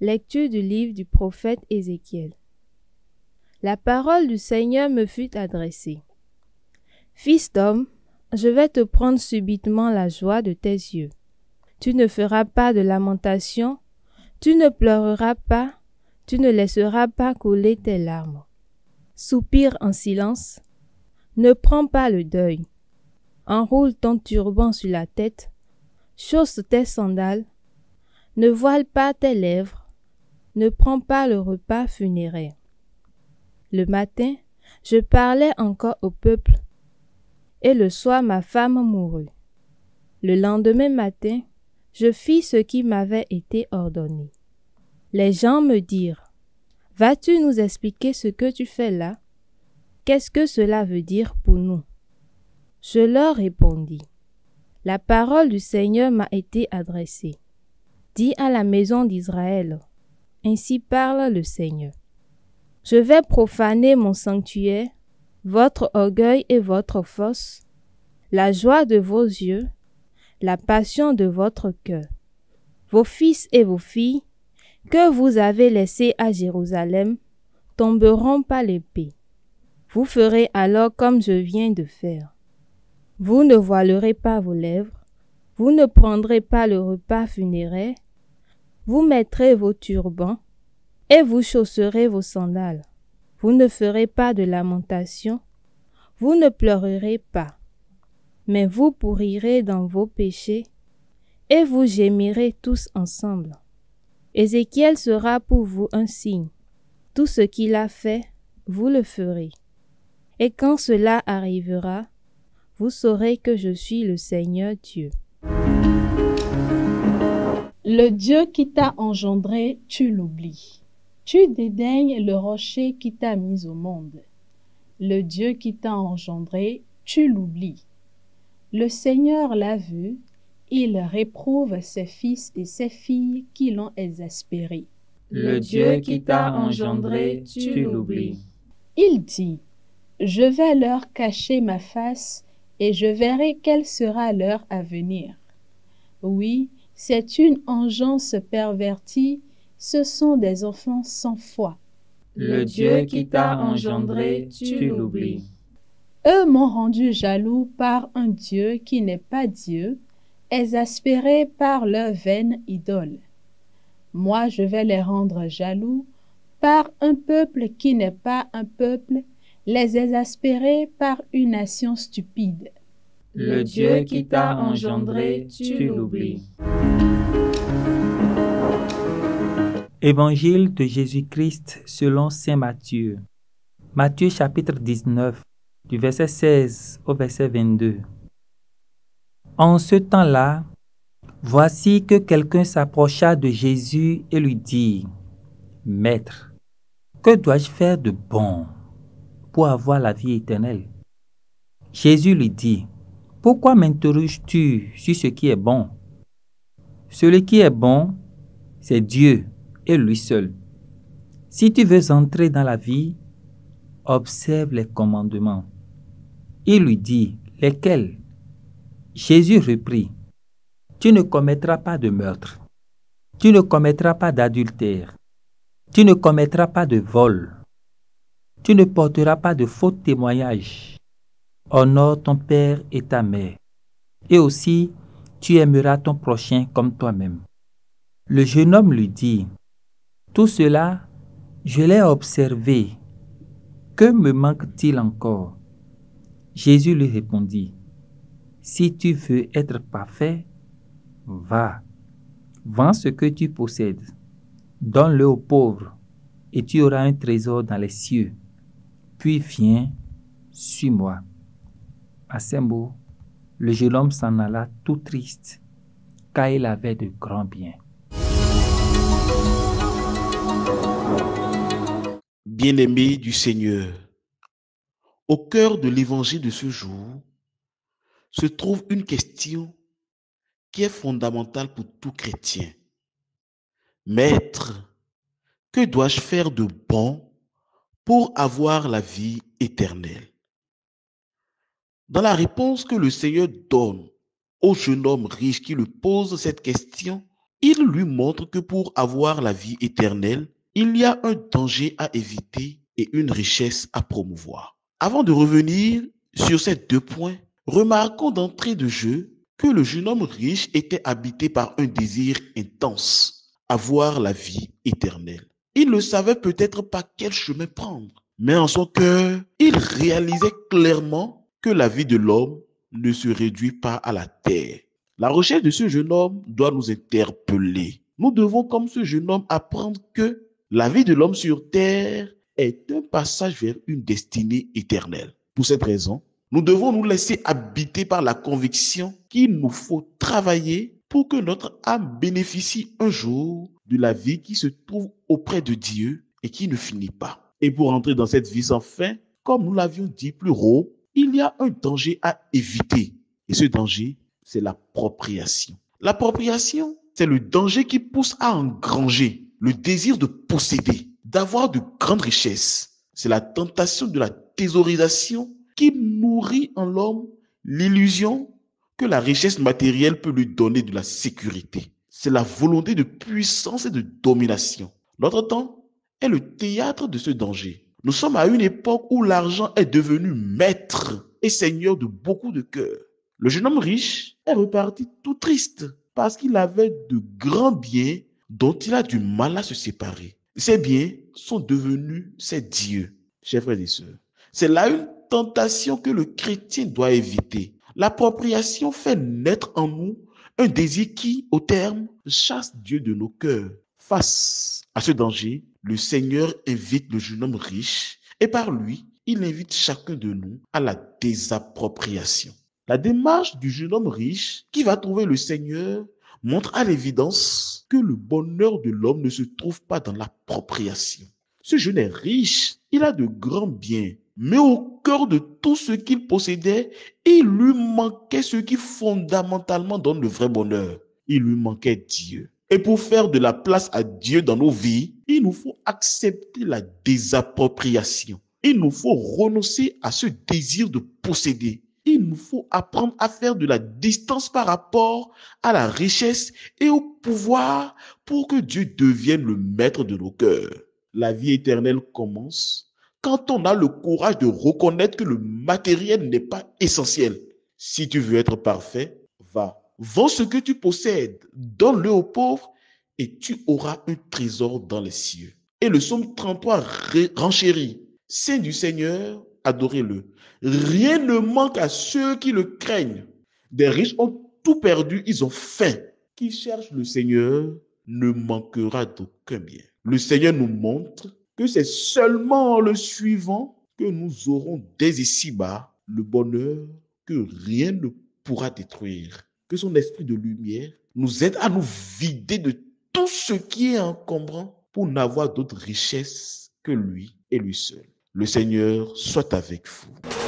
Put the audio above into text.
Lecture du livre du prophète Ézéchiel. La parole du Seigneur me fut adressée. Fils d'homme, je vais te prendre subitement la joie de tes yeux. Tu ne feras pas de lamentation, tu ne pleureras pas, tu ne laisseras pas couler tes larmes. Soupire en silence, ne prends pas le deuil. Enroule ton turban sur la tête, chausse tes sandales, ne voile pas tes lèvres, ne prends pas le repas funéraire. Le matin, je parlais encore au peuple, et le soir ma femme mourut. Le lendemain matin, je fis ce qui m'avait été ordonné. Les gens me dirent, « Vas-tu nous expliquer ce que tu fais là? Qu'est-ce que cela veut dire pour nous? » Je leur répondis, « La parole du Seigneur m'a été adressée. Dis à la maison d'Israël, ainsi parle le Seigneur. Je vais profaner mon sanctuaire, votre orgueil et votre force, la joie de vos yeux, la passion de votre cœur. Vos fils et vos filles, que vous avez laissés à Jérusalem, tomberont par l'épée. Vous ferez alors comme je viens de faire. Vous ne voilerez pas vos lèvres, vous ne prendrez pas le repas funéraire, vous mettrez vos turbans et vous chausserez vos sandales. Vous ne ferez pas de lamentation, vous ne pleurerez pas, mais vous pourrirez dans vos péchés et vous gémirez tous ensemble. Ézéchiel sera pour vous un signe. Tout ce qu'il a fait, vous le ferez. Et quand cela arrivera, vous saurez que je suis le Seigneur Dieu. Le Dieu qui t'a engendré, tu l'oublies. Tu dédaignes le rocher qui t'a mis au monde. Le Dieu qui t'a engendré, tu l'oublies. Le Seigneur l'a vu, il réprouve ses fils et ses filles qui l'ont exaspéré. Le Dieu qui t'a engendré, tu l'oublies. Il dit, je vais leur cacher ma face et je verrai quel sera leur avenir. Oui, c'est une engeance pervertie, ce sont des enfants sans foi. Le Dieu qui t'a engendré, tu l'oublies. Eux m'ont rendu jaloux par un Dieu qui n'est pas Dieu, exaspérés par leur vaine idole. Moi, je vais les rendre jaloux par un peuple qui n'est pas un peuple, les exaspérer par une nation stupide. Le Dieu qui t'a engendré, tu l'oublies. Évangile de Jésus-Christ selon saint Matthieu. Matthieu chapitre 19, du verset 16 au verset 22. En ce temps-là, voici que quelqu'un s'approcha de Jésus et lui dit, « Maître, que dois-je faire de bon pour avoir la vie éternelle ?» Jésus lui dit, « Pourquoi m'interroges-tu sur ce qui est bon? Celui qui est bon, c'est Dieu et lui seul. Si tu veux entrer dans la vie, observe les commandements. » Il lui dit, « Lesquels ?» Jésus reprit, « Tu ne commettras pas de meurtre. Tu ne commettras pas d'adultère. Tu ne commettras pas de vol. Tu ne porteras pas de faux témoignages. Honore ton père et ta mère. Et aussi, tu aimeras ton prochain comme toi-même. » Le jeune homme lui dit, « Tout cela, je l'ai observé. Que me manque-t-il encore ?» Jésus lui répondit, « Si tu veux être parfait, va, vends ce que tu possèdes, donne-le aux pauvres, et tu auras un trésor dans les cieux. Puis viens, suis-moi. » À ces mots, le jeune homme s'en alla tout triste, car il avait de grands biens. Bien-aimés du Seigneur, au cœur de l'évangile de ce jour se trouve une question qui est fondamentale pour tout chrétien. Maître, que dois-je faire de bon pour avoir la vie éternelle? Dans la réponse que le Seigneur donne au jeune homme riche qui lui pose cette question, il lui montre que pour avoir la vie éternelle, il y a un danger à éviter et une richesse à promouvoir. Avant de revenir sur ces deux points, remarquons d'entrée de jeu que le jeune homme riche était habité par un désir intense, avoir la vie éternelle. Il ne savait peut-être pas quel chemin prendre, mais en son cœur, il réalisait clairement que la vie de l'homme ne se réduit pas à la terre. La recherche de ce jeune homme doit nous interpeller. Nous devons, comme ce jeune homme, apprendre que la vie de l'homme sur terre est un passage vers une destinée éternelle. Pour cette raison, nous devons nous laisser habiter par la conviction qu'il nous faut travailler pour que notre âme bénéficie un jour de la vie qui se trouve auprès de Dieu et qui ne finit pas. Et pour entrer dans cette vie sans fin, comme nous l'avions dit plus haut, il y a un danger à éviter. Et ce danger, c'est l'appropriation. L'appropriation, c'est le danger qui pousse à engranger, le désir de posséder, d'avoir de grandes richesses. C'est la tentation de la thésaurisation qui nourrit en l'homme l'illusion que la richesse matérielle peut lui donner de la sécurité. C'est la volonté de puissance et de domination. Notre temps est le théâtre de ce danger. Nous sommes à une époque où l'argent est devenu maître et seigneur de beaucoup de cœurs. Le jeune homme riche est reparti tout triste parce qu'il avait de grands biens dont il a du mal à se séparer. Ces biens sont devenus ses dieux, chers frères et sœurs. C'est là une tentation que le chrétien doit éviter. L'appropriation fait naître en nous un désir qui, au terme, chasse Dieu de nos cœurs. Face à ce danger, le Seigneur invite le jeune homme riche et par lui, il invite chacun de nous à la désappropriation. La démarche du jeune homme riche qui va trouver le Seigneur montre à l'évidence que le bonheur de l'homme ne se trouve pas dans l'appropriation. Ce jeune est riche, il a de grands biens, mais au cœur de tout ce qu'il possédait, il lui manquait ce qui fondamentalement donne le vrai bonheur. Il lui manquait Dieu. Et pour faire de la place à Dieu dans nos vies, il nous faut accepter la désappropriation. Il nous faut renoncer à ce désir de posséder. Il nous faut apprendre à faire de la distance par rapport à la richesse et au pouvoir pour que Dieu devienne le maître de nos cœurs. La vie éternelle commence quand on a le courage de reconnaître que le matériel n'est pas essentiel. Si tu veux être parfait, va. Vends ce que tu possèdes, donne-le aux pauvres et tu auras un trésor dans les cieux. Et le psaume 33 renchérit. Saint du Seigneur, adorez-le. Rien ne manque à ceux qui le craignent. Des riches ont tout perdu, ils ont faim. Qui cherche le Seigneur ne manquera d'aucun bien. Le Seigneur nous montre que c'est seulement en le suivant que nous aurons dès ici-bas le bonheur que rien ne pourra détruire. Que son esprit de lumière nous aide à nous vider de tout ce qui est encombrant pour n'avoir d'autre richesse que lui et lui seul. Le Seigneur soit avec vous.